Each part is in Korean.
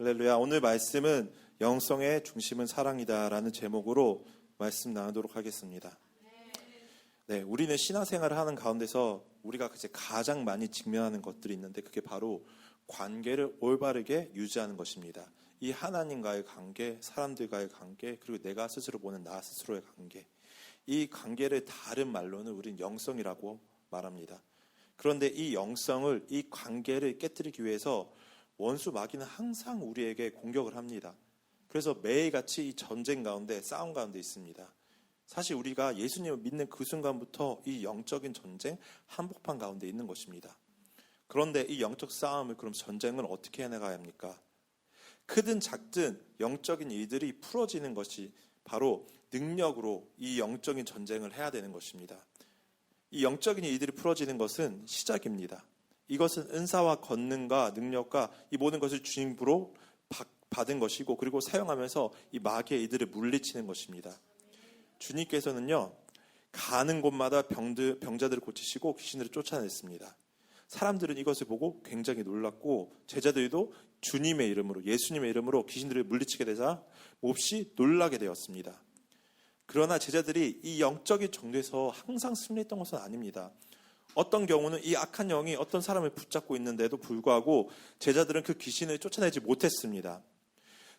할렐루야. 오늘 말씀은 영성의 중심은 사랑이다라는 제목으로 말씀 나누도록 하겠습니다. 네, 우리는 신앙생활을 하는 가운데서 우리가 이제 가장 많이 직면하는 것들이 있는데 그게 바로 관계를 올바르게 유지하는 것입니다. 이 하나님과의 관계, 사람들과의 관계, 그리고 내가 스스로 보는 나 스스로의 관계. 이 관계를 다른 말로는 우리는 영성이라고 말합니다. 그런데 이 영성을, 이 관계를 깨뜨리기 위해서 원수 마귀는 항상 우리에게 공격을 합니다. 그래서 매일같이 이 전쟁 가운데, 싸움 가운데 있습니다. 사실 우리가 예수님을 믿는 그 순간부터 이 영적인 전쟁, 한복판 가운데 있는 것입니다. 그런데 이 영적 싸움을, 그럼 전쟁을 어떻게 해나가야 합니까? 크든 작든 영적인 일들이 풀어지는 것이 바로 능력으로 이 영적인 전쟁을 해야 되는 것입니다. 이 영적인 일들이 풀어지는 것은 시작입니다. 이것은 은사와 권능과 능력과 이 모든 것을 주님으로 받은 것이고, 그리고 사용하면서 이 마귀의 이들을 물리치는 것입니다. 주님께서는요, 가는 곳마다 병자들을 고치시고 귀신들을 쫓아냈습니다. 사람들은 이것을 보고 굉장히 놀랐고, 제자들도 주님의 이름으로, 예수님의 이름으로 귀신들을 물리치게 되자 몹시 놀라게 되었습니다. 그러나 제자들이 이 영적인 정도에서 항상 승리했던 것은 아닙니다. 어떤 경우는 이 악한 영이 어떤 사람을 붙잡고 있는데도 불구하고 제자들은 그 귀신을 쫓아내지 못했습니다.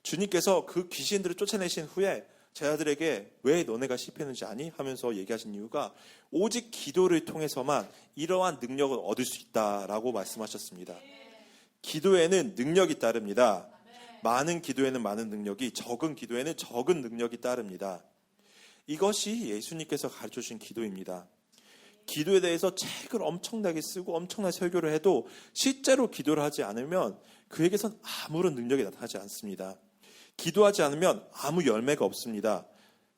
주님께서 그 귀신들을 쫓아내신 후에 제자들에게 왜 너네가 실패했는지 아니? 하면서 얘기하신 이유가 오직 기도를 통해서만 이러한 능력을 얻을 수 있다라고 말씀하셨습니다. 기도에는 능력이 따릅니다. 많은 기도에는 많은 능력이, 적은 기도에는 적은 능력이 따릅니다. 이것이 예수님께서 가르쳐주신 기도입니다. 기도에 대해서 책을 엄청나게 쓰고 엄청난 설교를 해도 실제로 기도를 하지 않으면 그에게선 아무런 능력이 나타나지 않습니다. 기도하지 않으면 아무 열매가 없습니다.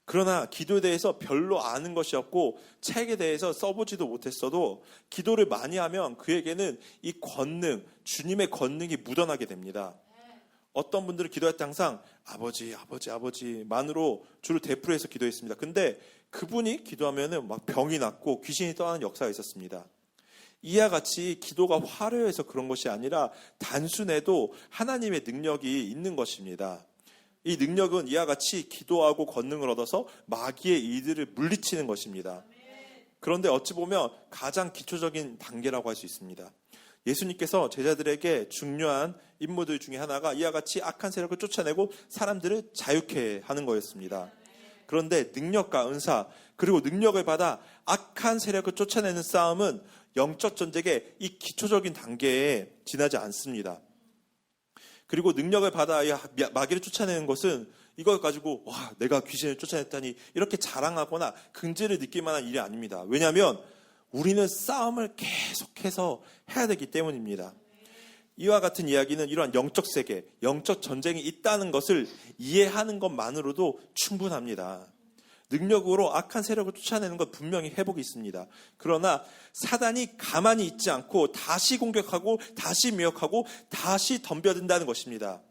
그러나 기도에 대해서 별로 아는 것이 없고 책에 대해서 써보지도 못했어도 기도를 많이 하면 그에게는 이 권능, 주님의 권능이 묻어나게 됩니다. 어떤 분들은 기도할 때 항상 아버지만으로 주로 대풀이해서 기도했습니다. 근데 그분이 기도하면은 막 병이 낫고 귀신이 떠나는 역사가 있었습니다. 이와 같이 기도가 화려해서 그런 것이 아니라 단순해도 하나님의 능력이 있는 것입니다. 이 능력은 이와 같이 기도하고 권능을 얻어서 마귀의 이들을 물리치는 것입니다. 그런데 어찌 보면 가장 기초적인 단계라고 할 수 있습니다. 예수님께서 제자들에게 중요한 임무들 중에 하나가 이와 같이 악한 세력을 쫓아내고 사람들을 자유케 하는 거였습니다. 그런데 능력과 은사, 그리고 능력을 받아 악한 세력을 쫓아내는 싸움은 영적 전쟁의 이 기초적인 단계에 지나지 않습니다. 그리고 능력을 받아 마귀를 쫓아내는 것은 이걸 가지고 내가 귀신을 쫓아냈다니 이렇게 자랑하거나 긍지를 느낄 만한 일이 아닙니다. 왜냐하면 우리는 싸움을 계속해서 해야 되기 때문입니다. 이와 같은 이야기는 이러한 영적 세계, 영적 전쟁이 있다는 것을 이해하는 것만으로도 충분합니다. 능력으로 악한 세력을 쫓아내는 건 분명히 회복이 있습니다. 그러나 사단이 가만히 있지 않고 다시 공격하고 다시 미혹하고 다시 덤벼든다는 것입니다.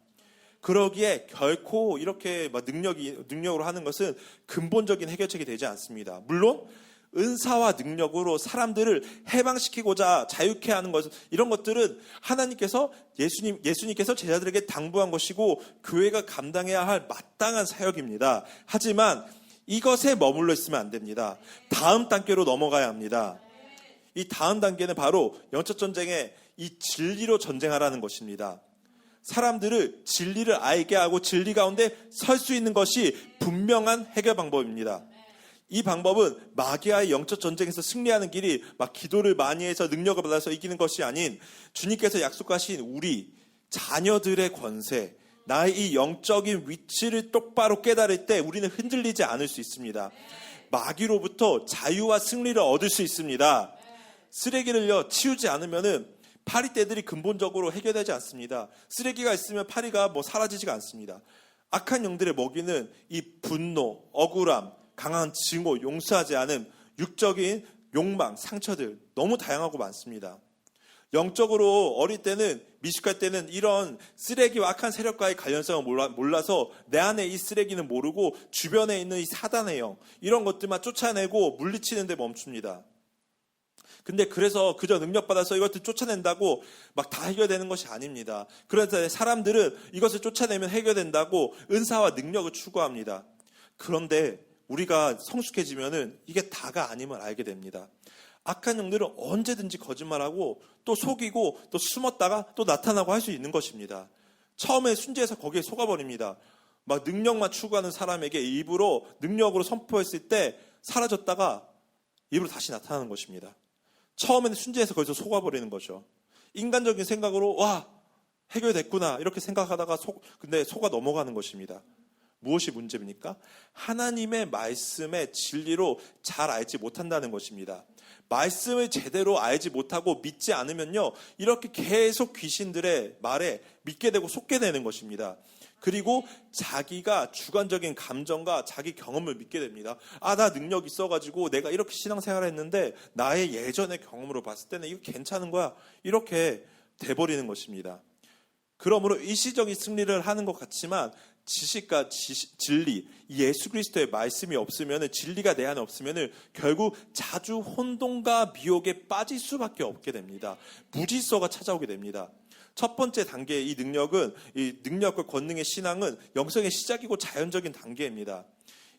그러기에 결코 이렇게 능력으로 하는 것은 근본적인 해결책이 되지 않습니다. 물론 은사와 능력으로 사람들을 해방시키고자 자유케 하는 것, 이런 것들은 하나님께서 예수님께서 제자들에게 당부한 것이고 교회가 감당해야 할 마땅한 사역입니다. 하지만 이것에 머물러 있으면 안 됩니다. 다음 단계로 넘어가야 합니다. 이 다음 단계는 바로 영적 전쟁의 이 진리로 전쟁하라는 것입니다. 사람들을 진리를 알게 하고 진리 가운데 설 수 있는 것이 분명한 해결 방법입니다. 이 방법은 마귀와의 영적 전쟁에서 승리하는 길이 막 기도를 많이 해서 능력을 받아서 이기는 것이 아닌 주님께서 약속하신 우리 자녀들의 권세, 나의 이 영적인 위치를 똑바로 깨달을 때 우리는 흔들리지 않을 수 있습니다. 마귀로부터 자유와 승리를 얻을 수 있습니다. 쓰레기를요 치우지 않으면은 파리떼들이 근본적으로 해결되지 않습니다. 쓰레기가 있으면 파리가 사라지지가 않습니다. 악한 영들의 먹이는 이 분노, 억울함, 강한 증오, 용서하지 않음, 육적인 욕망, 상처들 너무 다양하고 많습니다. 영적으로 어릴 때는, 미숙할 때는 이런 쓰레기와 악한 세력과의 관련성을 몰라서 내 안에 이 쓰레기는 모르고 주변에 있는 이 사단의 영, 이런 것들만 쫓아내고 물리치는 데 멈춥니다. 근데 그래서 그저 능력받아서 이것들 쫓아낸다고 막 다 해결되는 것이 아닙니다. 그래서 사람들은 이것을 쫓아내면 해결된다고 은사와 능력을 추구합니다. 그런데 우리가 성숙해지면은 이게 다가 아님을 알게 됩니다. 악한 영들은 언제든지 거짓말하고 또 속이고 또 숨었다가 또 나타나고 할 수 있는 것입니다. 처음에 순지해서 거기에 속아버립니다. 막 능력만 추구하는 사람에게 입으로 능력으로 선포했을 때 사라졌다가 입으로 다시 나타나는 것입니다. 처음에는 순지해서 거기서 속아버리는 거죠. 인간적인 생각으로 와 해결됐구나 이렇게 생각하다가 근데 속아 넘어가는 것입니다. 무엇이 문제입니까? 하나님의 말씀의 진리로 잘 알지 못한다는 것입니다. 말씀을 제대로 알지 못하고 믿지 않으면요, 이렇게 계속 귀신들의 말에 믿게 되고 속게 되는 것입니다. 그리고 자기가 주관적인 감정과 자기 경험을 믿게 됩니다. 나 능력 있어가지고 내가 이렇게 신앙생활을 했는데 나의 예전의 경험으로 봤을 때는 이거 괜찮은 거야. 이렇게 돼버리는 것입니다. 그러므로 일시적인 승리를 하는 것 같지만 지식과 진리, 예수 그리스도의 말씀이 없으면, 진리가 내 안에 없으면 결국 자주 혼돈과 미혹에 빠질 수밖에 없게 됩니다. 무질서가 찾아오게 됩니다. 첫 번째 단계의 이 능력은, 이 능력과 권능의 신앙은 영성의 시작이고 자연적인 단계입니다.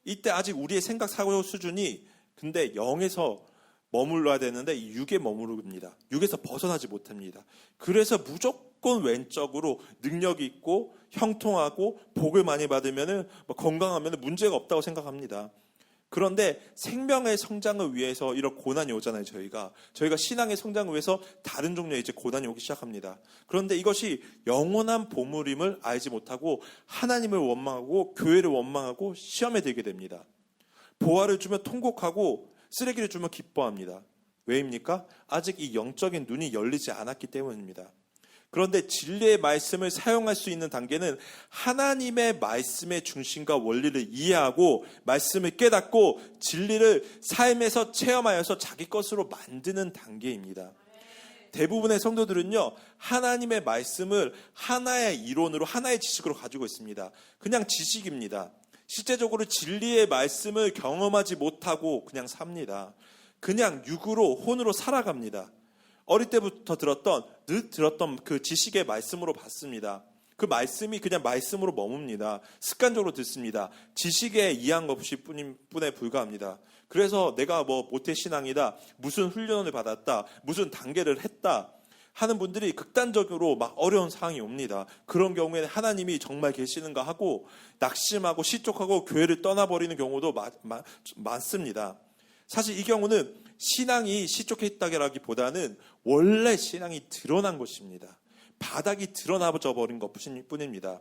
이때 아직 우리의 생각 사고 수준이 근데 영에서 머물러야 되는데 이 육에 머무릅니다. 육에서 벗어나지 못합니다. 그래서 무조건 왼쪽으로 능력이 있고 형통하고 복을 많이 받으면 건강하면 문제가 없다고 생각합니다. 그런데 생명의 성장을 위해서 이런 고난이 오잖아요. 저희가 신앙의 성장을 위해서 다른 종류의 이제 고난이 오기 시작합니다. 그런데 이것이 영원한 보물임을 알지 못하고 하나님을 원망하고 교회를 원망하고 시험에 들게 됩니다. 보화를 주면 통곡하고 쓰레기를 주면 기뻐합니다. 왜입니까? 아직 이 영적인 눈이 열리지 않았기 때문입니다. 그런데 진리의 말씀을 사용할 수 있는 단계는 하나님의 말씀의 중심과 원리를 이해하고 말씀을 깨닫고 진리를 삶에서 체험하여서 자기 것으로 만드는 단계입니다. 대부분의 성도들은요, 하나님의 말씀을 하나의 이론으로, 하나의 지식으로 가지고 있습니다. 그냥 지식입니다. 실제적으로 진리의 말씀을 경험하지 못하고 그냥 삽니다. 그냥 육으로, 혼으로 살아갑니다. 어릴 때부터 늘 들었던 그 지식의 말씀으로 받습니다. 그 말씀이 그냥 말씀으로 머뭅니다. 습관적으로 듣습니다. 지식에 이해한 것이 뿐에 불과합니다. 그래서 내가 모태신앙이다, 무슨 훈련을 받았다, 무슨 단계를 했다 하는 분들이 극단적으로 막 어려운 상황이 옵니다. 그런 경우에는 하나님이 정말 계시는가 하고 낙심하고 실족하고 교회를 떠나버리는 경우도 많습니다. 사실 이 경우는 신앙이 실족했다기보다는 원래 신앙이 드러난 것입니다. 바닥이 드러나져 버린 것 뿐입니다.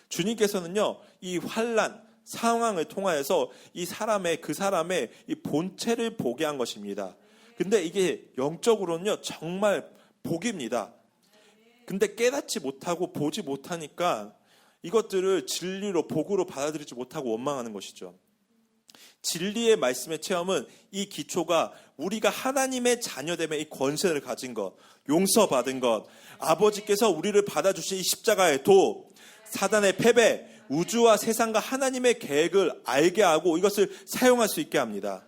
주님께서는요, 이 환난 상황을 통하여서 그 사람의 이 본체를 보게 한 것입니다. 근데 이게 영적으로는요, 정말 복입니다. 근데 깨닫지 못하고 보지 못하니까 이것들을 진리로, 복으로 받아들이지 못하고 원망하는 것이죠. 진리의 말씀의 체험은 이 기초가 우리가 하나님의 자녀됨의 이 권세를 가진 것, 용서받은 것, 아버지께서 우리를 받아주신 이 십자가의 도, 사단의 패배, 우주와 세상과 하나님의 계획을 알게 하고 이것을 사용할 수 있게 합니다.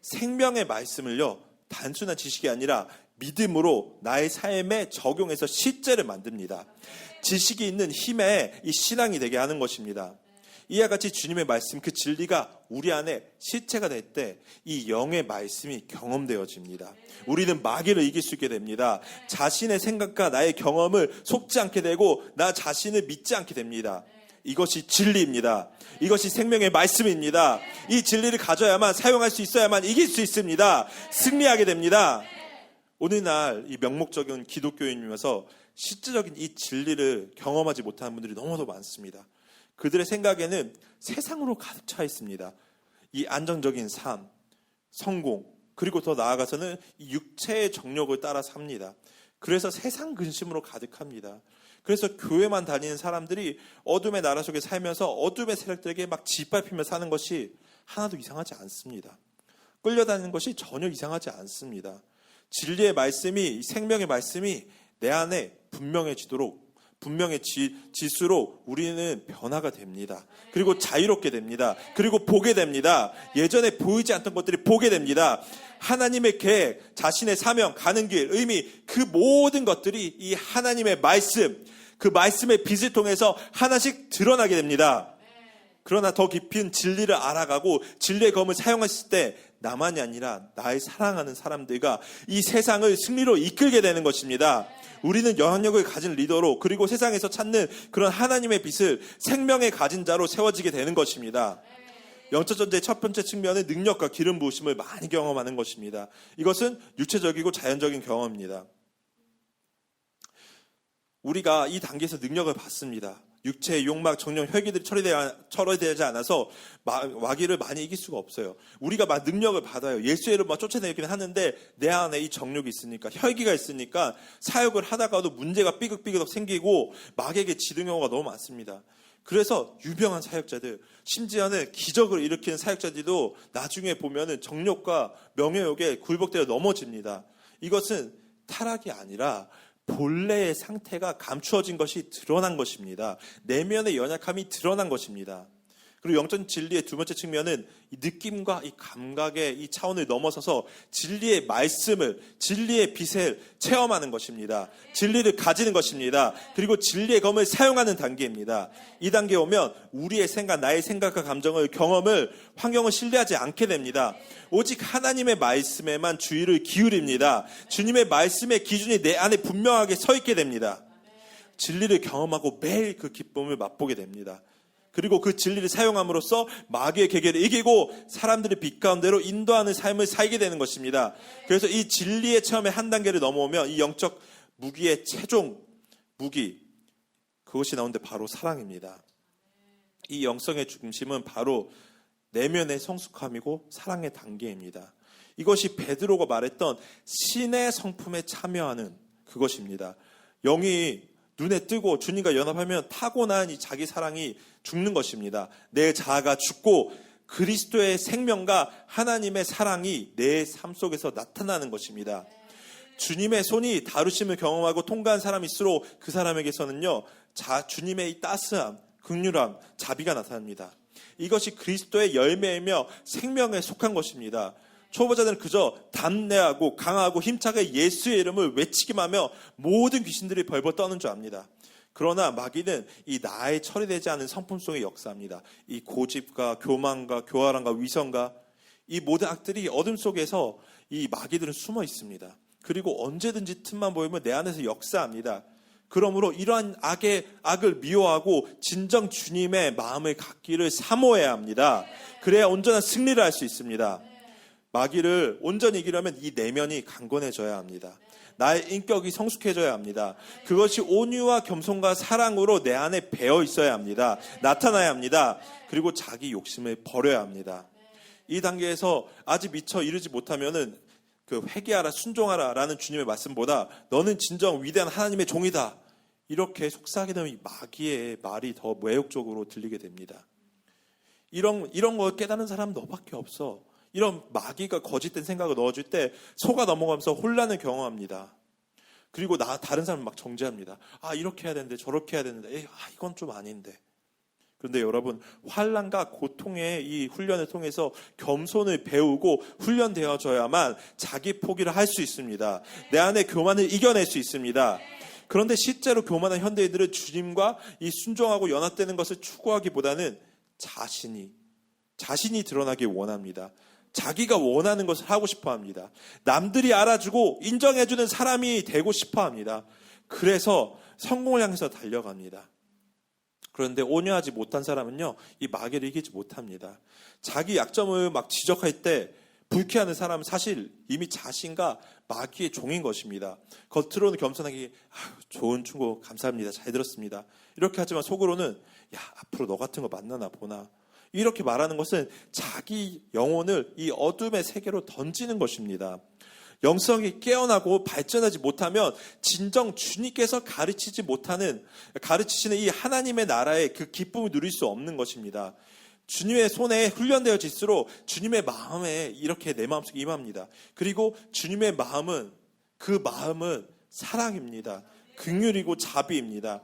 생명의 말씀을요, 단순한 지식이 아니라 믿음으로 나의 삶에 적용해서 실제를 만듭니다. 지식이 있는 힘에 이 신앙이 되게 하는 것입니다. 이와 같이 주님의 말씀, 그 진리가 우리 안에 실체가 될 때 이 영의 말씀이 경험되어집니다. 우리는 마귀를 이길 수 있게 됩니다. 자신의 생각과 나의 경험을 속지 않게 되고 나 자신을 믿지 않게 됩니다. 이것이 진리입니다. 이것이 생명의 말씀입니다. 이 진리를 가져야만, 사용할 수 있어야만 이길 수 있습니다. 승리하게 됩니다. 오늘날 이 명목적인 기독교인이면서 실질적인 이 진리를 경험하지 못하는 분들이 너무도 많습니다. 그들의 생각에는 세상으로 가득 차 있습니다. 이 안정적인 삶, 성공, 그리고 더 나아가서는 이 육체의 정욕을 따라 삽니다. 그래서 세상 근심으로 가득합니다. 그래서 교회만 다니는 사람들이 어둠의 나라 속에 살면서 어둠의 세력들에게 막 짓밟히며 사는 것이 하나도 이상하지 않습니다. 끌려다니는 것이 전혀 이상하지 않습니다. 진리의 말씀이, 생명의 말씀이 내 안에 분명해지도록 분명히 질수록 우리는 변화가 됩니다. 그리고 자유롭게 됩니다. 그리고 보게 됩니다. 예전에 보이지 않던 것들이 보게 됩니다. 하나님의 계획, 자신의 사명, 가는 길, 의미, 그 모든 것들이 이 하나님의 말씀, 그 말씀의 빛을 통해서 하나씩 드러나게 됩니다. 그러나 더 깊은 진리를 알아가고 진리의 검을 사용했을 때 나만이 아니라 나의 사랑하는 사람들과 이 세상을 승리로 이끌게 되는 것입니다. 우리는 영향력을 가진 리더로, 그리고 세상에서 찾는 그런 하나님의 빛을 생명의 가진 자로 세워지게 되는 것입니다. 영적 전쟁의 첫 번째 측면은 능력과 기름 부으심을 많이 경험하는 것입니다. 이것은 육체적이고 자연적인 경험입니다. 우리가 이 단계에서 능력을 받습니다. 육체의 욕망, 정령, 혈기들이 처리되지 않아서 마귀를 많이 이길 수가 없어요. 우리가 막 능력을 받아요. 예수의 이름으로 쫓아내기는 하는데 내 안에 이 정욕이 있으니까, 혈기가 있으니까 사역을 하다가도 문제가 삐걱삐걱 생기고 마귀에게 지는 경우가 너무 많습니다. 그래서 유명한 사역자들, 심지어는 기적을 일으키는 사역자들도 나중에 보면은 정욕과 명예욕에 굴복되어 넘어집니다. 이것은 타락이 아니라 본래의 상태가 감추어진 것이 드러난 것입니다. 내면의 연약함이 드러난 것입니다. 그리고 영적 진리의 두 번째 측면은 이 느낌과 이 감각의 이 차원을 넘어서서 진리의 말씀을, 진리의 빛을 체험하는 것입니다. 진리를 가지는 것입니다. 그리고 진리의 검을 사용하는 단계입니다. 이 단계에 오면 우리의 생각, 나의 생각과 감정을, 경험을, 환경을 신뢰하지 않게 됩니다. 오직 하나님의 말씀에만 주의를 기울입니다. 주님의 말씀의 기준이 내 안에 분명하게 서 있게 됩니다. 진리를 경험하고 매일 그 기쁨을 맛보게 됩니다. 그리고 그 진리를 사용함으로써 마귀의 계계를 이기고 사람들의 빛 가운데로 인도하는 삶을 살게 되는 것입니다. 그래서 이 진리의 체험의 한 단계를 넘어오면 이 영적 무기의 최종 무기, 그것이 나오는데 바로 사랑입니다. 이 영성의 중심은 바로 내면의 성숙함이고 사랑의 단계입니다. 이것이 베드로가 말했던 신의 성품에 참여하는 그것입니다. 영이 눈에 뜨고 주님과 연합하면 타고난 이 자기 사랑이 죽는 것입니다. 내 자아가 죽고 그리스도의 생명과 하나님의 사랑이 내 삶 속에서 나타나는 것입니다. 주님의 손이 다루심을 경험하고 통과한 사람일수록 그 사람에게서는요, 주님의 이 따스함, 긍휼함, 자비가 나타납니다. 이것이 그리스도의 열매이며 생명에 속한 것입니다. 초보자들은 그저 담대하고 강하고 힘차게 예수의 이름을 외치기만 하며 모든 귀신들이 벌벌 떠는 줄 압니다. 그러나 마귀는 이 나에 처리되지 않은 성품 속에 역사합니다. 이 고집과 교만과 교활함과 위선과 이 모든 악들이 어둠 속에서 이 마귀들은 숨어 있습니다. 그리고 언제든지 틈만 보이면 내 안에서 역사합니다. 그러므로 이러한 악을 미워하고 진정 주님의 마음을 갖기를 사모해야 합니다. 그래야 온전한 승리를 할 수 있습니다. 마귀를 온전히 이기려면 이 내면이 강건해져야 합니다. 나의 인격이 성숙해져야 합니다. 그것이 온유와 겸손과 사랑으로 내 안에 배어 있어야 합니다. 나타나야 합니다. 그리고 자기 욕심을 버려야 합니다. 이 단계에서 아직 미처 이르지 못하면은 그 회개하라, 순종하라 라는 주님의 말씀보다 너는 진정 위대한 하나님의 종이다, 이렇게 속삭이는 되면 마귀의 말이 더 매혹적으로 들리게 됩니다. 이런 걸 깨닫는 사람은 너밖에 없어. 이런 마귀가 거짓된 생각을 넣어줄 때 속아 넘어가면서 혼란을 경험합니다. 그리고 다른 사람을 막 정죄합니다. 이렇게 해야 되는데 저렇게 해야 되는데 이건 좀 아닌데. 그런데 여러분, 환난과 고통의 이 훈련을 통해서 겸손을 배우고 훈련되어져야만 자기 포기를 할 수 있습니다. 내 안에 교만을 이겨낼 수 있습니다. 그런데 실제로 교만한 현대인들은 주님과 이 순종하고 연합되는 것을 추구하기보다는 자신이 드러나길 원합니다. 자기가 원하는 것을 하고 싶어 합니다. 남들이 알아주고 인정해주는 사람이 되고 싶어 합니다. 그래서 성공을 향해서 달려갑니다. 그런데 온유하지 못한 사람은요, 이 마귀를 이기지 못합니다. 자기 약점을 막 지적할 때 불쾌하는 사람은 사실 이미 자신과 마귀의 종인 것입니다. 겉으로는 겸손하게 좋은 충고 감사합니다, 잘 들었습니다, 이렇게 하지만 속으로는 앞으로 너 같은 거 만나나 보나, 이렇게 말하는 것은 자기 영혼을 이 어둠의 세계로 던지는 것입니다. 영성이 깨어나고 발전하지 못하면 진정 주님께서 가르치시는 이 하나님의 나라의 그 기쁨을 누릴 수 없는 것입니다. 주님의 손에 훈련되어질수록 주님의 마음에 이렇게 내 마음속에 임합니다. 그리고 주님의 마음은 사랑입니다. 긍휼이고 자비입니다.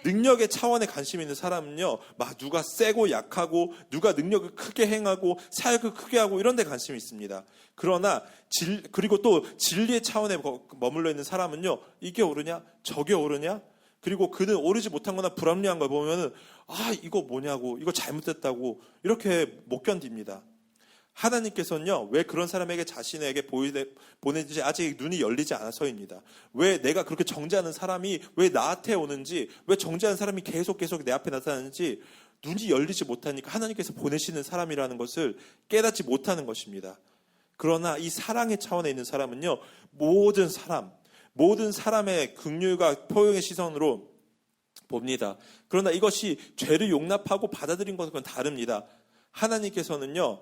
능력의 차원에 관심 있는 사람은요, 막 누가 세고 약하고 누가 능력을 크게 행하고 사역을 크게 하고 이런 데 관심이 있습니다. 그러나 그리고 또 진리의 차원에 머물러 있는 사람은요, 이게 옳으냐 저게 옳으냐, 그리고 그는 오르지 못한 거나 불합리한 걸 보면은 이거 뭐냐고, 이거 잘못됐다고 이렇게 못 견딥니다. 하나님께서는요, 왜 그런 사람에게 자신에게 보내지 아직 눈이 열리지 않아서입니다. 왜 내가 그렇게 정죄하는 사람이 왜 나한테 오는지, 왜 정죄하는 사람이 계속 내 앞에 나타나는지 눈이 열리지 못하니까 하나님께서 보내시는 사람이라는 것을 깨닫지 못하는 것입니다. 그러나 이 사랑의 차원에 있는 사람은요, 모든 사람의 긍휼과 포용의 시선으로 봅니다. 그러나 이것이 죄를 용납하고 받아들인 것은 다릅니다. 하나님께서는요,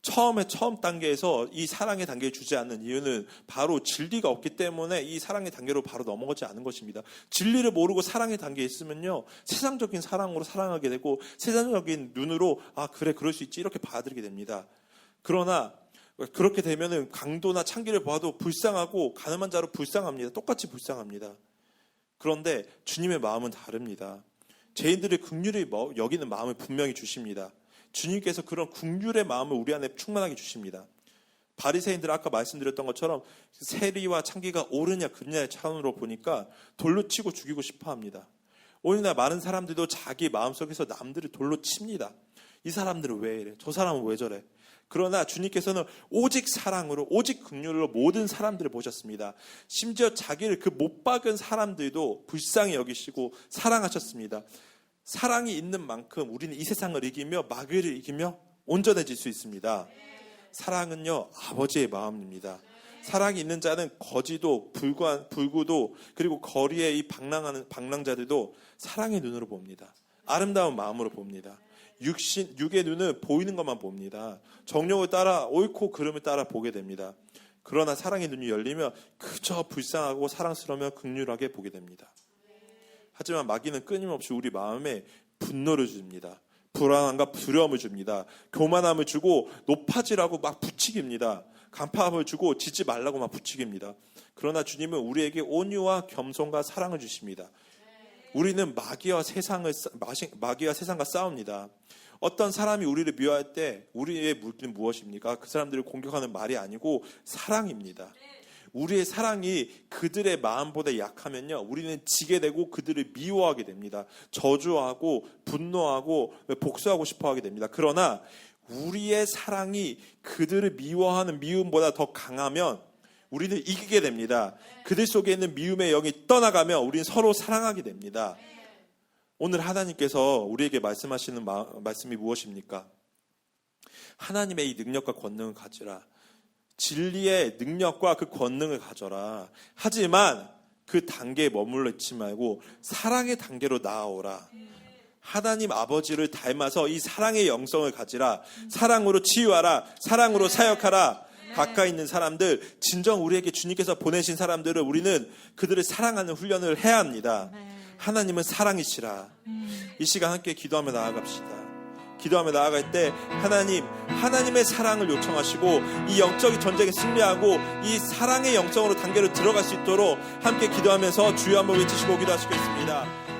처음 단계에서 이 사랑의 단계를 주지 않는 이유는 바로 진리가 없기 때문에 이 사랑의 단계로 바로 넘어가지 않은 것입니다. 진리를 모르고 사랑의 단계에 있으면요, 세상적인 사랑으로 사랑하게 되고 세상적인 눈으로 그래 그럴 수 있지 이렇게 받아들이게 됩니다. 그러나 그렇게 되면은 강도나 창기를 보아도 불쌍하고 가늠한 자로 불쌍합니다. 똑같이 불쌍합니다. 그런데 주님의 마음은 다릅니다. 죄인들의 긍휼히 여기는 마음을 분명히 주십니다. 주님께서 그런 긍휼의 마음을 우리 안에 충만하게 주십니다. 바리새인들 아까 말씀드렸던 것처럼 세리와 창기가 옳으냐 그르냐의 차원으로 보니까 돌로 치고 죽이고 싶어합니다. 오늘날 많은 사람들도 자기 마음속에서 남들을 돌로 칩니다. 이 사람들은 왜 이래? 저 사람은 왜 저래? 그러나 주님께서는 오직 사랑으로, 오직 긍휼로 모든 사람들을 보셨습니다. 심지어 자기를 그 못 박은 사람들도 불쌍히 여기시고 사랑하셨습니다. 사랑이 있는 만큼 우리는 이 세상을 이기며 마귀를 이기며 온전해질 수 있습니다. 사랑은요, 아버지의 마음입니다. 사랑이 있는 자는 거지도 불구도 그리고 거리에 이 방랑자들도 사랑의 눈으로 봅니다. 아름다운 마음으로 봅니다. 육의 눈은 보이는 것만 봅니다. 정욕을 따라 옳고 그름을 따라 보게 됩니다. 그러나 사랑의 눈이 열리면 그저 불쌍하고 사랑스러우며 긍휼하게 보게 됩니다. 하지만 마귀는 끊임없이 우리 마음에 분노를 줍니다. 불안함과 두려움을 줍니다. 교만함을 주고 높아지라고 막 부추깁니다. 간파함을 주고 지지 말라고 막 부추깁니다. 그러나 주님은 우리에게 온유와 겸손과 사랑을 주십니다. 우리는 마귀와 세상과 싸웁니다. 어떤 사람이 우리를 미워할 때 우리의 무기는 무엇입니까? 그 사람들을 공격하는 말이 아니고 사랑입니다. 우리의 사랑이 그들의 마음보다 약하면요, 우리는 지게 되고 그들을 미워하게 됩니다. 저주하고 분노하고 복수하고 싶어하게 됩니다. 그러나 우리의 사랑이 그들을 미워하는 미움보다 더 강하면 우리는 이기게 됩니다. 그들 속에 있는 미움의 영이 떠나가며 우리는 서로 사랑하게 됩니다. 오늘 하나님께서 우리에게 말씀하시는 말씀이 무엇입니까? 하나님의 이 능력과 권능을 가지라. 진리의 능력과 그 권능을 가져라. 하지만 그 단계에 머물러 있지 말고 사랑의 단계로 나아오라. 하나님 아버지를 닮아서 이 사랑의 영성을 가지라. 사랑으로 치유하라. 사랑으로 사역하라. 가까이 있는 사람들, 진정 우리에게 주님께서 보내신 사람들을 우리는 그들을 사랑하는 훈련을 해야 합니다. 하나님은 사랑이시라. 이 시간 함께 기도하며 나아갑시다. 기도하며 나아갈 때 하나님의 사랑을 요청하시고 이 영적인 전쟁에 승리하고 이 사랑의 영성으로 단계로 들어갈 수 있도록 함께 기도하면서 주여 한번 외치시고 기도하시겠습니다.